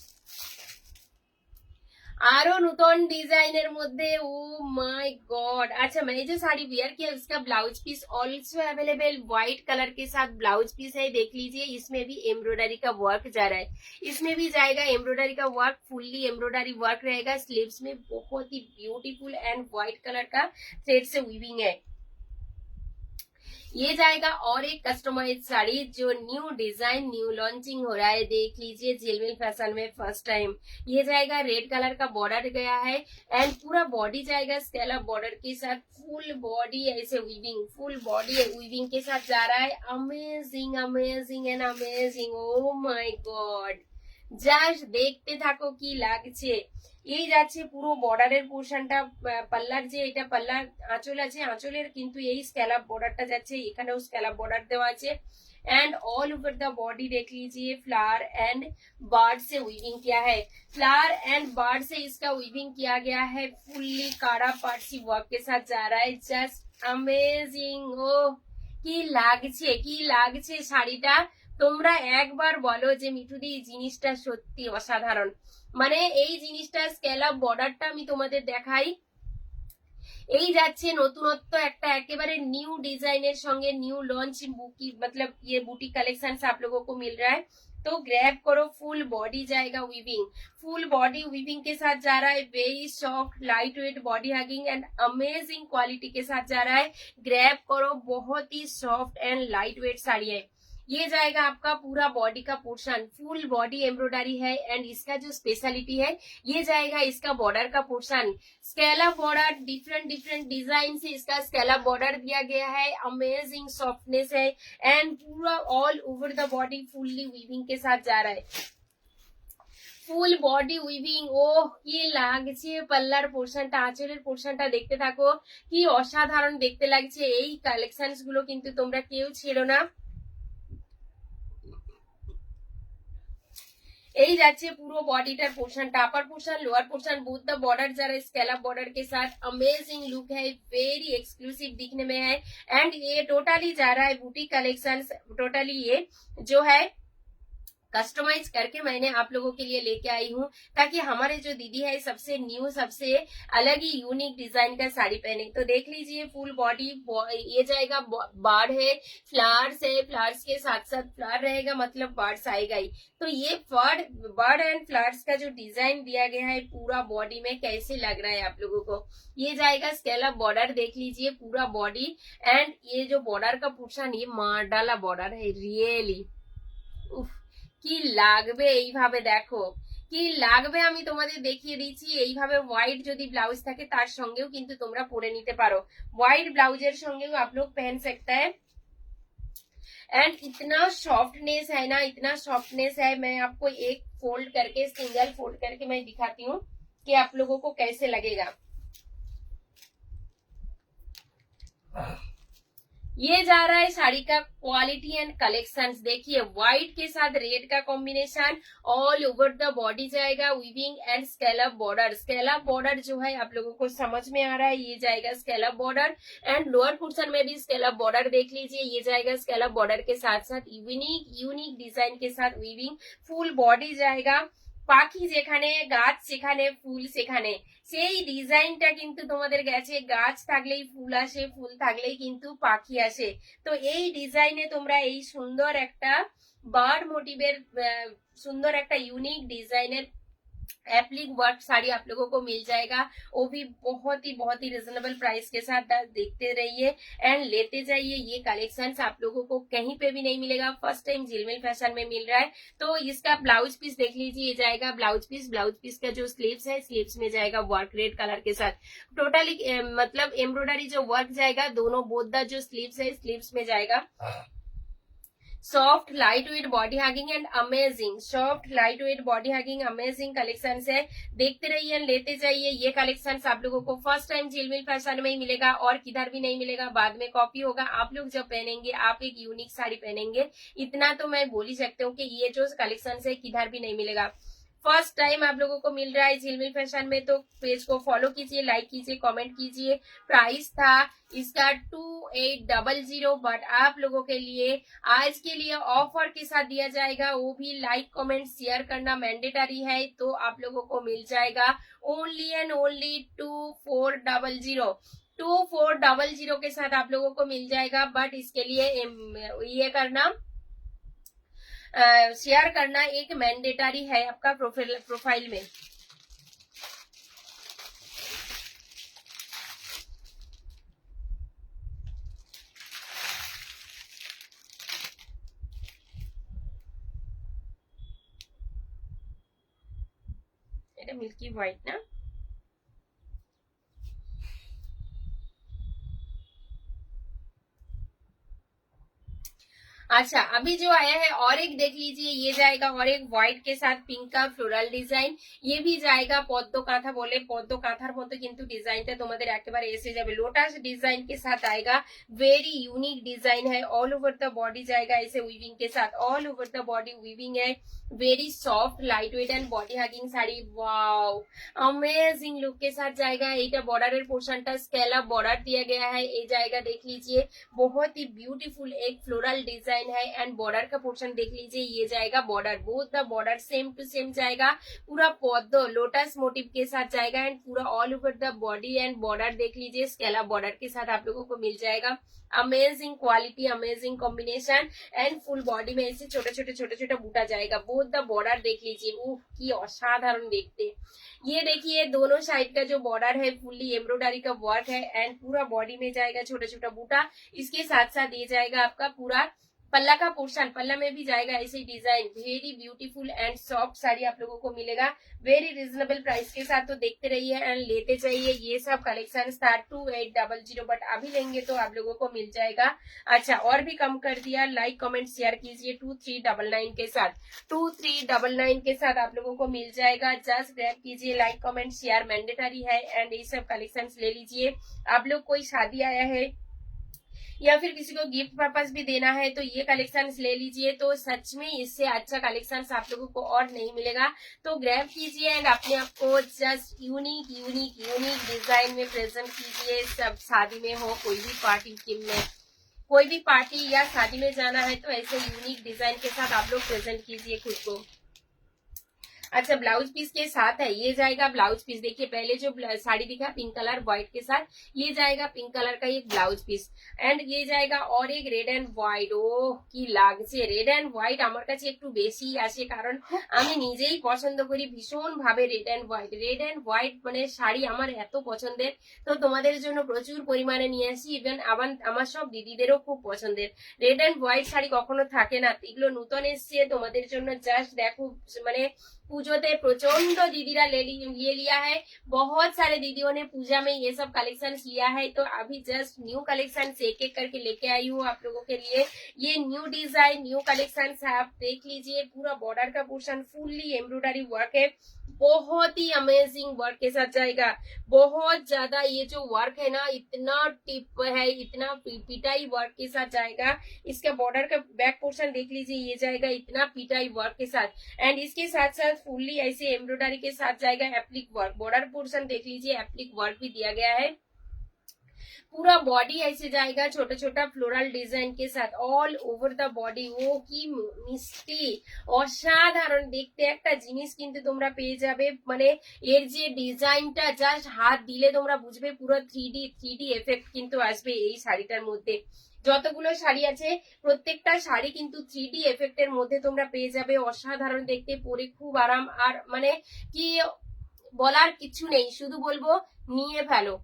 आरो नूतन डिजाइनर मध्य, ओ माय गॉड। अच्छा, मैंने जो साड़ी वेयर किया उसका blouse piece also available, white colour के साथ ब्लाउज पीस है, देख लीजिए। इसमें भी एम्ब्रॉयडरी का वर्क जा रहा है, इसमें भी जाएगा एम्ब्रॉयडरी का वर्क, फुल्ली एम्ब्रॉयडरी वर्क रहेगा। स्लीव्स में बहुत ही ब्यूटीफुल एंड व्हाइट कलर का थ्रेड से वीविंग है। ये जाएगा और एक कस्टमाइज साड़ी जो न्यू डिजाइन, न्यू लॉन्चिंग हो रहा है, देख लीजिए जेलमिल फैशन में फर्स्ट टाइम। ये जाएगा रेड कलर का बॉर्डर गया है एंड पूरा बॉडी जाएगा स्केलप बॉर्डर के साथ, फुल बॉडी ऐसे वीविंग, फुल बॉडी वीविंग के साथ जा रहा है। Amazing and amazing, O my God. Just দেখতে থাকো কি লাগছে। এই যাচ্ছে পুরো বর্ডারের পোর্শনটা, পাল্লার যে এটা পাল্লার আঁচল আছে, আঁচলের কিন্তু এই স্ক্যালাপ বর্ডারটা যাচ্ছে, এখানেও স্ক্যালাপ বর্ডার দেওয়া আছে and all over the body देख लीजिए। फ्लावर एंड बर्ड से वीविंग किया है, फ्लावर एंड बर्ड से इसका वीविंग किया गया है, फुल्ली काड़ा पार्सी वर्क के साथ जा रहा है। जस्ट अमेजिंग, ओ কি লাগছে শাড়িটা। তোমরা একবার বলো যে মিঠুদি এই জিনিসটা সত্যি অসাধারণ। মানে এই জিনিসটা স্কেলাপ বর্ডারটা আমি তোমাদের দেখাই। এই যাচ্ছে নতুনত্ব একটা, একেবারে নিউ ডিজাইনের সঙ্গে নিউ लॉन्च बुकी, मतलब ये बुटीक कलेक्शन आप लोगों को मिल रहा है, तो ग्रैब करो। फुल बॉडी जाएगा वीविंग, फुल बॉडी वीविंग के साथ जा रहा है, very soft light weight body hugging and amazing quality के साथ जा रहा है। ग्रैब करो, बहुत ही soft and light weight sari है। ये जाएगा आपका पूरा बॉडी का पोर्शन, फुल बॉडी एम्ब्रॉयडरी है। एंड इसका जो स्पेशलिटी है, ये जाएगा इसका बॉर्डर का portion, scallop border, different different design से इसका स्केलप बॉर्डर दिया गया है। अमेजिंग सॉफ्टनेस है एंड पूरा all over the body fully weaving के साथ जा रहा है। Full body weaving. ও কি লাগছে পাল্লার পোর্শনটা, আঁচলের পোর্শনটা দেখতে থাকো, কি অসাধারণ দেখতে লাগছে। এই কালেকশনস গুলো কিন্তু তোমরা কেউ ছেড়ো না। এই যাচ্ছে পুরো বডিটার পোর্শনটা, আপার portion lower portion both the border जा रहा है स्केलप बॉर्डर के साथ। अमेजिंग लुक है, वेरी एक्सक्लूसिव दिखने में है। एंड ये टोटली जा रहा है बूटी कलेक्शन, टोटली ये जो है कस्टमाइज करके मैंने आप लोगों के लिए लेके आई हूँ, ताकि हमारे जो दीदी है सबसे न्यू, सबसे अलग ही यूनिक डिजाइन का साड़ी पहने। तो देख लीजिए फुल बॉडी, ये जाएगा बार्ड है, फ्लावर्स है, फ्लावर्स के साथ साथ फ्लावर रहेगा, मतलब बर्ड्स आएगा ही। तो ये बर्ड एंड फ्लावर्स का जो डिजाइन दिया गया है पूरा बॉडी में, कैसे लग रहा है आप लोगों को। ये जाएगा स्केलप बॉर्डर, देख लीजिए पूरा बॉडी। एंड ये जो बॉर्डर का पोर्शन, ये मार डाला बॉर्डर है रियली। কি লাগবে এইভাবে, দেখো কি লাগবে। আমি তোমাদের দেখিয়ে দিচ্ছি, এইভাবে হোয়াইট যদি ব্লাউজ থাকে তার সঙ্গেও কিন্তু তোমরা পরে নিতে পারো, হোয়াইট ব্লাউজের সঙ্গেও आप लोग पहन सकता है। एंड इतना सॉफ्टनेस है ना, इतना सॉफ्टनेस है। मैं आपको एक फोल्ड करके, सिंगल फोल्ड करके मैं दिखाती हूँ कि आप लोगों को कैसे लगेगा। ये जा रहा है साड़ी का क्वालिटी एंड कलेक्शंस। देखिए व्हाइट के साथ रेड का combination, all over the body जाएगा वीविंग एंड स्केलप बॉर्डर। स्केलप बॉर्डर जो है आप लोगों को समझ में आ रहा है, ये जाएगा स्केलप बॉर्डर। एंड लोअर पोर्शन में भी स्केलप बॉर्डर देख लीजिए, ये जाएगा स्केलप बॉर्डर के साथ साथ यूनिक डिजाइन के साथ वीविंग। फुल बॉडी जाएगा, পাখি যেখানে, গাছ সেখানে, ফুল সেখানে, সেই ডিজাইনটা কিন্তু তোমাদের গেছে। গাছ থাকলেই ফুল আসে, ফুল থাকলেই কিন্তু পাখি আসে। তো এই ডিজাইনে তোমরা এই সুন্দর একটা বার্ড মোটিভের, সুন্দর একটা unique designer applique work sari आप लोगों को मिल जाएगा, वो भी बहुत ही रिजनेबल प्राइस के साथ। देखते रहिए एंड लेते जाइए। ये कलेक्शंस आप लोगों को कहीं पे भी नहीं मिलेगा, फर्स्ट टाइम झिलमिल फैशन में मिल रहा है। तो इसका ब्लाउज पीस देख लीजिए, ये जाएगा ब्लाउज पीस का जो स्लीव्स है, स्लीव्स में जाएगा वर्क रेड कलर के साथ। टोटली मतलब एम्ब्रॉयडरी जो वर्क जाएगा, दोनों बोथ द जो स्लीव्स है, स्लीव्स में जाएगा। Soft light weight body hugging and amazing, soft light weight body hanging amazing collection है। देखते रहिए, लेते जाइए। ये कलेक्शन आप लोगों को फर्स्ट टाइम झिलमिल फैशन में ही मिलेगा और किधर भी नहीं मिलेगा, बाद में कॉपी होगा। आप लोग जब पहनेंगे, आप एक यूनिक साड़ी पहनेंगे, इतना तो मैं बोल ही सकती हूँ कि ये जो कलेक्शन है किधर भी नहीं मिलेगा। फर्स्ट टाइम आप लोगों को मिल रहा है झिलमिल फैशन में, तो पेज को फॉलो कीजिए, लाइक कीजिए, कमेंट कीजिए। प्राइस था इसका 2800, बट आप लोगों के लिए आज के लिए ऑफर के साथ दिया जाएगा। वो भी लाइक कमेंट शेयर करना मैंडेटरी है, तो आप लोगों को मिल जाएगा ओनली एंड ओनली 2400 के साथ आप लोगों को मिल जाएगा। बट इसके लिए ये करना, शेयर करना एक मैंडेटरी है आपका प्रोफाइल में। এটা মিল্কি হোয়াইট না, अच्छा अभी जो आया है और एक देख लीजिए, ये जाएगा और एक व्हाइट के साथ पिंक का फ्लोरल डिजाइन। ये भी जाएगा পদ্ম কাঁথা বলে, পদ্ম কাঁথার মতো কিন্তু ডিজাইনটা তোমাদের একেবারে এসে যাবে। लोटस डिजाइन के साथ आएगा, वेरी यूनिक डिजाइन है। ऑल ओवर द बॉडी जाएगा ऐसे वीविंग के साथ, all over the body weaving है। Very soft light weight and body hugging sari, wow amazing look के साथ जाएगा। এইটা বর্ডারের পোর্শনটা স্কেলপ বর্ডার दिया गया है, ये जाएगा देख लीजिए, बहुत ही ब्यूटीफुल एक फ्लोरल डिजाइन है। एंड बॉर्डर का पोर्शन देख लीजिए, ये जाएगा border, both the border same to same जाएगा, पूरा पौधो लोटस मोटिव के साथ जाएगा। एंड पूरा all over the body and border देख लीजिए, स्केलप बॉर्डर के साथ आप लोगों को मिल जाएगा। Amazing quality, amazing combination. And full body में ऐसे छोटे छोटे बूटा जाएगा। बोथ द बॉर्डर देख लीजिए, उह की असाधारण देखते। ये देखिए दोनों साइड का जो बॉर्डर है फुल्ली एम्ब्रॉयडरी का वर्क है। एंड पूरा बॉडी में जाएगा छोटा छोटा बूटा। इसके साथ साथ ये जाएगा आपका पूरा पल्ला का पोर्शन, पल्ला में भी जाएगा ऐसे design, very beautiful and soft sari आप लोगों को मिलेगा वेरी रिजनेबल प्राइस के साथ। तो देखते रहिए एंड लेते जाइए। ये सब कलेक्शन था 2800, बट अभी लेंगे तो आप लोगों को मिल जाएगा। अच्छा, और भी कम कर दिया, लाइक कमेंट शेयर कीजिए 2399 के साथ, 2399 के साथ आप लोगों को मिल जाएगा। जस्ट ग्रैब कीजिए, लाइक कमेंट शेयर मैंडेटरी है एंड ये सब कलेक्शन ले लीजिए। आप लोग कोई शादी आया है या फिर किसी को गिफ्ट पर्पस भी देना है तो ये कलेक्शन ले लीजिए। तो सच में इससे अच्छा कलेक्शन आप लोगों को और नहीं मिलेगा। तो ग्रैब कीजिए एंड अपने आप को just unique unique unique design में प्रेजेंट कीजिए। सब शादी में हो, कोई भी पार्टी में, कोई भी पार्टी या शादी में जाना है तो ऐसे यूनिक डिजाइन के साथ आप लोग प्रेजेंट कीजिए खुद को। अच्छा, ब्लाउज पीस के साथ है, ये जाएगा ब्लाउज पीस। देखिए पहले जो साड़ी दिखा पिंक कलर व्हाइट के साथ, ये जाएगा पिंक कलर का एक ब्लाउज पीस एंड ये जाएगा और एक रेड एंड व्हाइट। ও কি লাগছে, রেড এন্ড হোয়াইট আমার কাছে একটু বেশি আসে, কারণ আমি নিজেই পছন্দ করি ভীষণ ভাবে red and white. Red and white মানে শাড়ি আমার এত পছন্দের, তো তোমাদের জন্য প্রচুর পরিমাণে নিয়ে আসি। ইভেন আমার সব দিদিদেরও খুব পছন্দের। রেড এন্ড হোয়াইট শাড়ি কখনো থাকে না, এগুলো নতুন এসছে তোমাদের জন্য। জাস্ট দেখো, মানে पूजोते प्रचंड दीदीरा ले लिया है, बहुत सारे दीदियों ने पूजा में ये सब कलेक्शन लिया है। तो अभी जस्ट न्यू कलेक्शन एक एक करके लेके आई हूँ आप लोगों के लिए। ये न्यू डिजाइन न्यू कलेक्शन है, आप देख लीजिए। पूरा बॉर्डर का पोर्शन फुल्ली एम्ब्रॉयडरी वर्क है, बहुत ही अमेजिंग वर्क के साथ जाएगा। बहुत ज्यादा ये जो वर्क है ना, इतना टिप है, इतना पिटाई वर्क के साथ जाएगा। इसका बॉर्डर का बैक पोर्शन देख लीजिए, ये जाएगा इतना पिटाई वर्क के साथ एंड इसके साथ साथ फुल्ली ऐसे एम्ब्रॉयडरी के साथ जाएगा एप्लिक वर्क। बॉर्डर पोर्शन देख लीजिए, एप्लिक वर्क भी दिया गया है। पूरा बॉडी ऐसे जाएगा छोटा छोटा फ्लोरल डिजाइन के साथ ऑल ओवर द बॉडी। ও কি মিষ্টি, অসাধারণ দেখতে একটা জিনিস কিন্তু তোমরা পেয়ে যাবে। মানে এর যে ডিজাইনটা জাস্ট হাত দিলে তোমরা বুঝবে পুরো 3D এফেক্ট কিন্তু আসবে এই শাড়িটার মধ্যে। যতগুলো শাড়ি আছে প্রত্যেকটা শাড়ি কিন্তু 3D এফেক্টের মধ্যে তোমরা পেয়ে যাবে। অসাধারণ দেখতে, পরে খুব আরাম। আর মানে কি বলার কিছু নেই, শুধু বলবো নিয়ে ফেলো,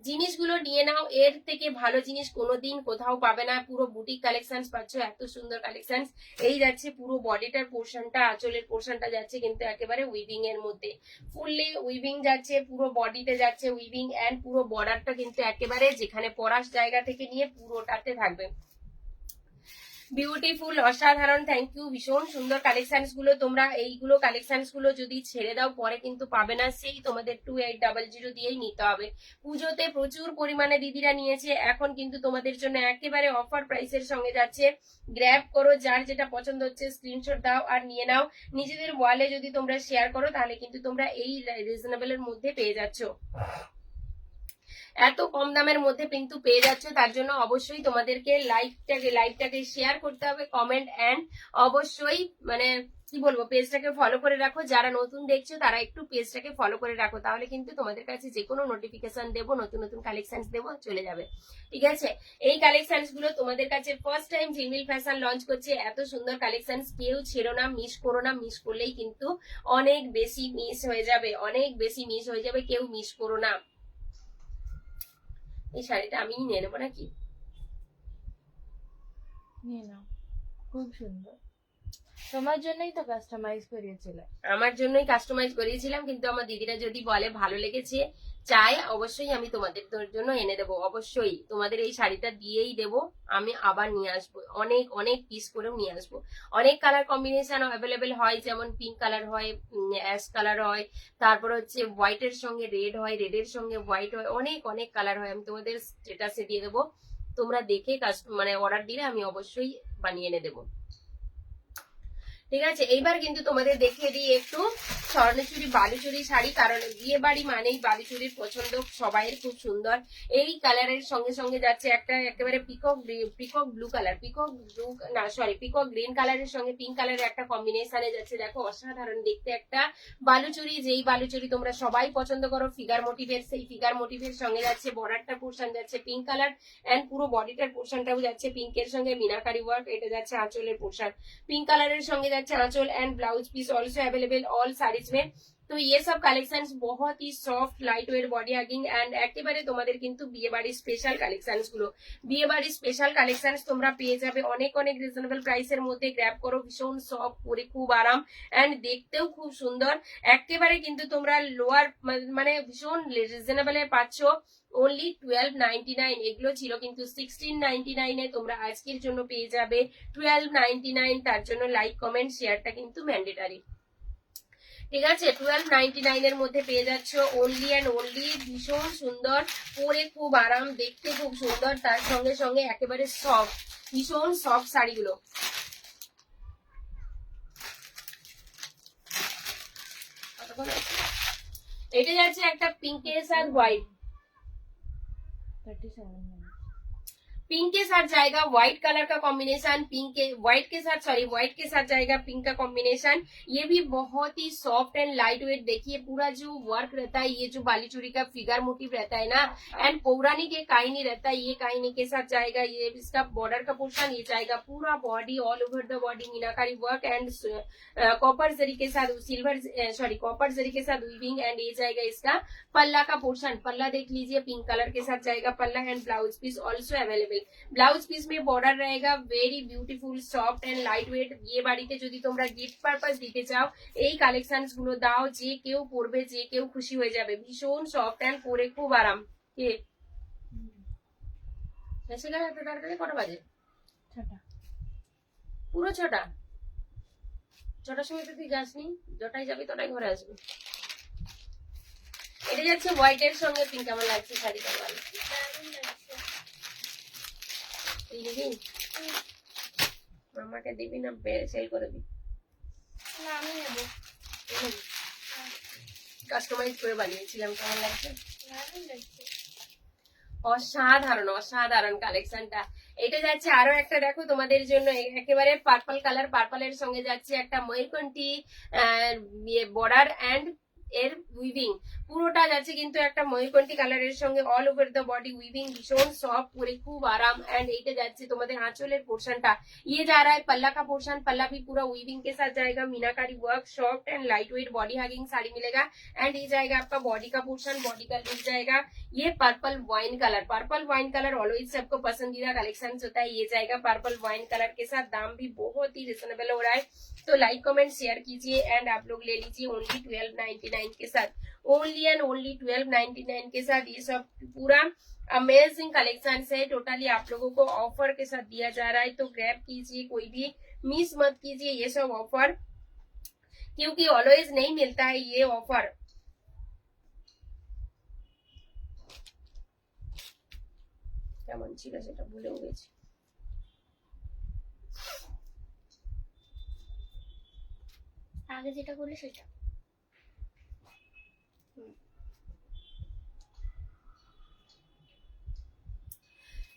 জিনিসগুলো নিয়ে নাও। এর থেকে ভালো জিনিস কোনোদিন কোথাও পাবে না। পুরো বুটিক কালেকশন পাচ্ছ, এত সুন্দর কালেকশন। এই যাচ্ছে পুরো বডিটার পোর্শনটা, আঁচলের পোর্শনটা যাচ্ছে কিন্তু একেবারে উইভিং এর মধ্যে, ফুললি উইভিং যাচ্ছে, পুরো বডিতে যাচ্ছে উইভিং এন্ড পুরো বর্ডারটা কিন্তু একেবারে যেখানে পরাশ জায়গা থেকে নিয়ে পুরোটাতে থাকবে। বিউটিফুল, অসাধারণ, থ্যাংক ইউ। ভীষণ সুন্দর কালেকশনস গুলো। তোমরা এইগুলো কালেকশনস গুলো যদি ছেড়ে দাও পরে কিন্তু পাবে না, সেই তোমাদের 2800 দিয়েই নিতে হবে। পুজোতে প্রচুর পরিমাণে দিদিরা নিয়েছে, এখন কিন্তু তোমাদের জন্য একেবারে অফার প্রাইসের সঙ্গে যাচ্ছে। গ্র্যাব করো, যার যেটা পছন্দ হচ্ছে স্ক্রিনশট দাও আর নিয়ে নাও। নিজেদের ওয়ালে যদি তোমরা শেয়ার করো তাহলে কিন্তু তোমরা এই রিজনেবলের মধ্যে পেয়ে যাচ্ছ, এত কম দামের মধ্যে কিন্তু পেয়ে যাচ্ছ। তার জন্য অবশ্যই তোমাদেরকে লাইভটাকে শেয়ার করতে হবে, কমেন্ট এন্ড অবশ্যই মানে কি বলবো পেজটাকে ফলো করে রাখো। যারা নতুন দেখছো তারা একটু পেজটাকে ফলো করে রাখো, তাহলে কিন্তু তোমাদের কাছে যে কোনো নোটিফিকেশন দেবো, নতুন নতুন কালেকশন দেবো, চলে যাবে। ঠিক আছে, এই কালেকশন গুলো তোমাদের কাছে ফার্স্ট টাইম ঝিলমিল ফ্যাশন লঞ্চ করছে। এত সুন্দর কালেকশন কেউ ছেড়ো না, মিস করো না। মিস করলেই কিন্তু অনেক বেশি মিস হয়ে যাবে, অনেক বেশি মিস হয়ে যাবে, কেউ মিস করো না। এই শাড়িটা আমি নিয়ে নেবো নাকি? নিয়ে নাও, খুব সুন্দর। তোমার জন্যই তো কাস্টমাইজ করিয়েছিলাম। আমার জন্যই কাস্টমাইজ করিয়েছিলাম, কিন্তু আমার দিদিরা যদি বলে ভালো লেগেছে চাই, অবশ্যই আমি তোমাদের জন্য এনে দেবো। অবশ্যই তোমাদের এই শাড়িটা দিয়েই দেবো, আমি আবার নিয়ে আসবো, অনেক অনেক পিস করেও নিয়ে আসবো। অনেক কালার কম্বিনেশন অ্যাভেলেবেল হয়, যেমন পিঙ্ক কালার হয়, অ্যাশ কালার হয়, তারপর হচ্ছে হোয়াইটের সঙ্গে রেড হয়, রেডের সঙ্গে হোয়াইট হয়, অনেক অনেক কালার হয়। আমি তোমাদের স্ট্যাটাসে দিয়ে দেবো, তোমরা দেখে মানে অর্ডার দিলে আমি অবশ্যই বানিয়ে এনে দেবো। ঠিক আছে, এইবার কিন্তু তোমাদের দেখিয়ে দিই একটু স্বর্ণচুরি বালুচুরি শাড়ি, কারণ বিয়ে বাড়ি মানেই বালুচুরির পছন্দ সবাইয়ের, খুব সুন্দর। এই কালারের সঙ্গে সঙ্গে যাচ্ছে একটা একেবারে peacock blue colour, peacock green কালারের সঙ্গে পিঙ্ক কালারের একটা কম্বিনেশনে যাচ্ছে। দেখো অসাধারণ দেখতে একটা বালুচুরি, যেই বালুচুরি তোমরা সবাই পছন্দ করো ফিগার মোটিভের, সেই ফিগার মোটিভের সঙ্গে যাচ্ছে বর্ডারটা পোর্শন যাচ্ছে পিঙ্ক কালার এন্ড পুরো বডিটার পোর্শনটাও যাচ্ছে পিঙ্কের সঙ্গে মিনাকারি ওয়ার্ক। এটা যাচ্ছে আঁচলের পোর্শন, পিঙ্ক কালারের সঙ্গে যাচ্ছে আঁচল and blouse piece also available all saris में। তো ये सब কালেকশনস बहुत ही soft light weight body hugging and একেবারে তোমাদের কিন্তু বিয়ে বাড়ির স্পেশাল কালেকশনস গুলো, বিয়ে বাড়ির স্পেশাল কালেকশনস তোমরা পেয়ে যাবে অনেক অনেক রিজনেবল প্রাইসের মধ্যে। গ্র্যাব করো, ভীষণ সফট, পরে খুব আরাম এন্ড দেখতেও খুব সুন্দর। একেবারে কিন্তু তোমরা লোয়ার মানে ভীষণ রিজনেবলে পাচ্ছ, অনলি 1299। এগুলো ছিল কিন্তু 1699 এ, তোমরা আজকের জন্য পেয়ে যাবে 1299। তার জন্য লাইক কমেন্ট শেয়ারটা কিন্তু ম্যান্ডেটারি, ঠিক আছে? 1299 এর মধ্যে পেয়ে যাচ্ছ অনলি অ্যান্ড অনলি। ভীষণ সুন্দর, পরে খুব আরাম, দেখতে খুব সুন্দর, তার সঙ্গে সঙ্গে একেবারে সফট, ভীষণ সফট শাড়িগুলো। এটা যাচ্ছে একটা পিঙ্কের সাথে হোয়াইট, 37 minutes। पिंक के साथ जाएगा व्हाइट कलर का कॉम्बिनेशन, पिंक के व्हाइट के साथ, सॉरी व्हाइट के साथ जाएगा पिंक का कॉम्बिनेशन। ये भी बहुत ही सॉफ्ट एंड लाइट वेट। देखिए पूरा जो वर्क रहता है, ये जो बाली चूड़ी का फिगर मोटिव रहता है ना, एंड पौराणिक ये काइनी रहता है, ये काइनी के साथ जाएगा। ये इसका बॉर्डर का पोर्शन, ये जाएगा पूरा body, all over the body meenakari work and copper zari के साथ, सिल्वर सॉरी कॉपर जरी के साथ वीविंग। एंड ये जाएगा इसका पल्ला का पोर्शन, पल्ला देख लीजिए पिंक कलर के साथ जाएगा पल्ला। And blouse piece also available, blouse piece মে বর্ডার रहेगा। Very beautiful, soft and light weight. বিয়ে বাড়িতে যদি তোমরা গিফট পারপাস দিতে চাও, এই কালেকশনস গুলো দাও, যে কেউ পরবে, যে কেউ খুশি হয়ে যাবে। ভীষণ সফট এন্ড পরে খুব আরাম। কে এসে গেল এত তাড়াতাড়ি? কটা বাজে? 6টা। পুরো 6টা? 6টার সময় তো তুই যাসনি, যটাই যাবি তটাই ঘরে আসবি। এটা যাচ্ছে হোয়াইট এর সঙ্গে পিঙ্ক। কেমন লাগছে শাড়িটা? ভালো তুই নিবি? মামাকে দিবি না সেল করে দিবি? না আমি নেব। কাস্টমাইজ করে বানিয়েছিলাম। কেমন লাগছে? দারুণ লাগছে। অসাধারণ অসাধারণ কালেকশনটা। এটা যাচ্ছে আরো একটা, দেখো তোমাদের জন্য একেবারে পার্পল কালার, পার্পলের সঙ্গে যাচ্ছে একটা ময়ূরকণ্ঠী বর্ডার এন্ড এর উইভিং। পুরোটা যাচ্ছে কিন্তু একটা ময়ূরকণ্ঠী কালারের সঙ্গে all over the body weaving, ভীষণ সফট, পরে খুব আরাম। एंड এইটা যাচ্ছে তোমাদের আঁচলের পোর্শনটা, ये जा रहा है पल्ला का पोर्शन। पल्ला भी पूरा वीविंग के साथ जाएगा, meenakari work, soft and light weight body hugging sari मिलेगा। एंड ये जाएगा आपका बॉडी का पोर्शन, बॉडी का लुक जाएगा ये purple wine colour. Purple wine colour always सबको पसंदीदा कलेक्शन होता है। ये जाएगा पर्पल वाइन कलर के साथ। दाम भी बहुत ही रिजनेबल हो रहा है, तो लाइक कमेंट शेयर कीजिए एंड आप लोग ले लीजिए ओनली 1299 के साथ, ओनली एंड ओनली 1299 के साथ। ये सब पूरा अमेजिंग कलेक्शन है, टोटली आप लोगों को ऑफर के साथ दिया जा रहा है, तो ग्रैब कीजिए, कोई भी मिस मत कीजिए ये सब ऑफर, क्योंकि ऑलवेज नहीं मिलता है ये ऑफर। কেমন ছিল সেটা ভুলেও গেছি। আগে যেটা বললে সেটা।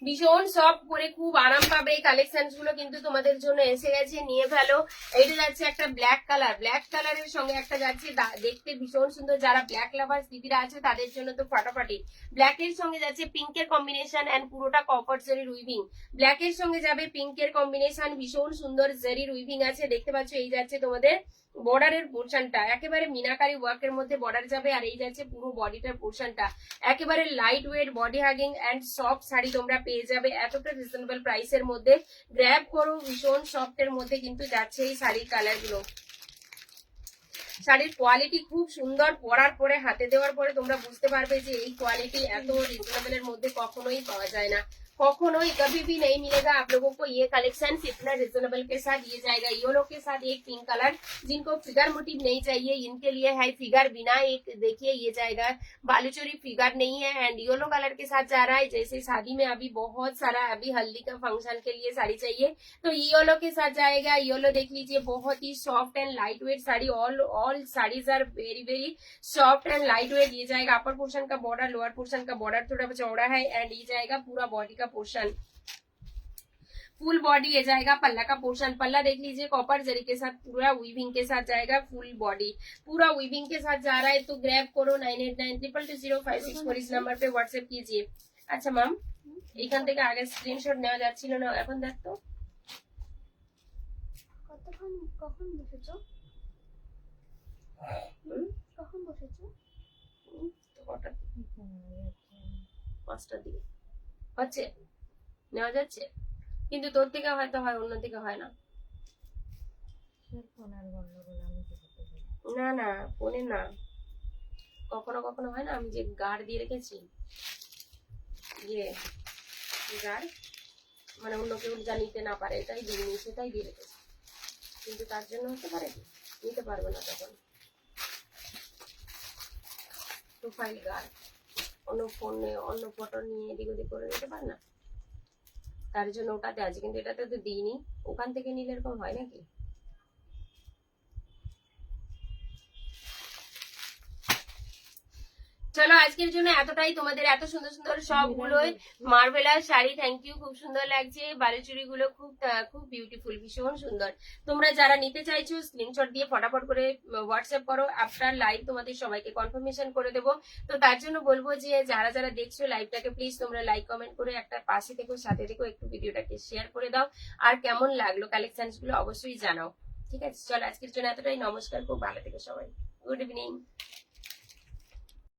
ভীষণ সফট, পরে খুব আরাম পাবে। এই কালেকশনস গুলো কিন্তু তোমাদের জন্য এসে গেছে, নিয়ে ফেলো। এটা যাচ্ছে একটা ব্ল্যাক কালার, ব্ল্যাক কালারের সঙ্গে একটা যাচ্ছে দেখতে ভীষণ সুন্দর। যারা ব্ল্যাক লাভার্স দিদিরা আছে তাদের জন্য তো ফাটাফাটি। ব্ল্যাক এর সঙ্গে যাচ্ছে পিঙ্কের কম্বিনেশন এন্ড পুরোটা কপার জরির উইভিং। ব্ল্যাক এর সঙ্গে যাবে পিঙ্কের কম্বিনেশন, ভীষণ সুন্দর জরির উইভিং আছে, দেখতে পাচ্ছ। এই যাচ্ছে তোমাদের বর্ডারের পোর্শনটা, একেবারে মিনাকারি ওয়ার্কের মধ্যে বর্ডার যাবে। আর এই যাচ্ছে পুরো বডিটার পোর্শনটা, একেবারে light weight body hugging and soft শাড়ি তোমরা পেয়ে যাবে এতটা রিজনেবল প্রাইসের মধ্যে। গ্র্যাব করো, ভীষণ সফট এর মধ্যে কিন্তু যাচ্ছে এই শাড়ির কালার গুলো। শাড়ির কোয়ালিটি খুব সুন্দর, পরার পরে হাতে দেওয়ার পরে তোমরা বুঝতে পারবে যে এই কোয়ালিটি এত রিজনেবলের মধ্যে কখনোই পাওয়া যায় না, कखनोई कभी भी नहीं मिलेगा आप लोगों को ये कलेक्शन इतना रिजनेबल के साथ। ये जाएगा येलो के साथ एक पिंक कलर, जिनको फिगर मोटिव नहीं चाहिए इनके लिए है फिगर बिना। एक देखिए ये जाएगा बालूचोरी, फिगर नहीं है एंड येलो कलर के साथ जा रहा है। जैसे शादी में अभी बहुत सारा, अभी हल्दी का फंक्शन के लिए साड़ी चाहिए तो येलो के साथ जाएगा। येलो देख लीजिए, बहुत ही soft and light weight sari. All saris are very very soft and light weight. ये जाएगा अपर पोर्शन का बॉर्डर, लोअर पोर्शन का बॉर्डर थोड़ा चौड़ा है एंड ये जाएगा पूरा बॉडी का पोर्शन, फुल बॉडी। ये जाएगा पल्ला का पोर्शन, पल्ला देख लीजिए कॉपर जरी के साथ पूरा वीविंग के साथ जाएगा। फुल बॉडी पूरा वीविंग के साथ जा रहा है, तो ग्रैब करो 98922056 इस नंबर पे व्हाट्सएप कीजिए। अच्छा मैम, এখান থেকে আগে স্ক্রিনশট নেওয়া যাচ্ছিল না, এখন দেখতো কতক্ষণ কখন বসেছো? কখন বসেছো? তো কটার দিকে? 5টার দিকে হচ্ছে, নেওয়া যাচ্ছে, কিন্তু তোর থেকে হয়তো হয়, অন্য থেকে হয় না। ফোনের গন্ডগোল, আমি কি করতে পারি? না না, ফোনে না, কখনো কখনো হয় না, আমি যে গার্ড দিয়ে রেখেছি, যে গার্ড মানে অন্য কেউ যা নিতে না পারে এটাই দিয়ে নিই, সেটাই দিয়ে রেখেছি, কিন্তু তার জন্য হতে পারে কি নিতে পারবে না তখন। প্রোফাইল গার্ড অন্য ফোনে অন্য ফটো নিয়ে এদিক ওদিক করে নিতে পারে না, তার জন্য ওটাতে আছে, কিন্তু এটাতে তো দিইনি। ওখান থেকে নিলে এরকম হয় নাকি? চলো আজকের জন্য এতটাই। তোমাদের এত সুন্দর সুন্দর সবগুলোই মার্বেলার শাড়ি, থ্যাংক ইউ, খুব সুন্দর লাগছে। বালুচুরি গুলো খুব খুব বিউটিফুল, ভীষণ সুন্দর। তোমরা যারা নিতে চাইছো স্ক্রিনশট দিয়ে ফটাফট করে হোয়াটসঅ্যাপ করো, আফটার লাইভ তোমাদের সবাইকে কনফার্মেশন করে দেবো। তো তার জন্য বলবো যে যারা যারা দেখছো লাইভটাকে প্লিজ তোমরা লাইক কমেন্ট করে একটা পাশে থেকো, সাথে থেকো, একটু ভিডিওটাকে শেয়ার করে দাও, আর কেমন লাগলো কালেকশনস গুলো অবশ্যই জানাও। ঠিক আছে, চলো আজকের জন্য এতটাই। নমস্কার, খুব ভালো থেকো সবাই। Good evening.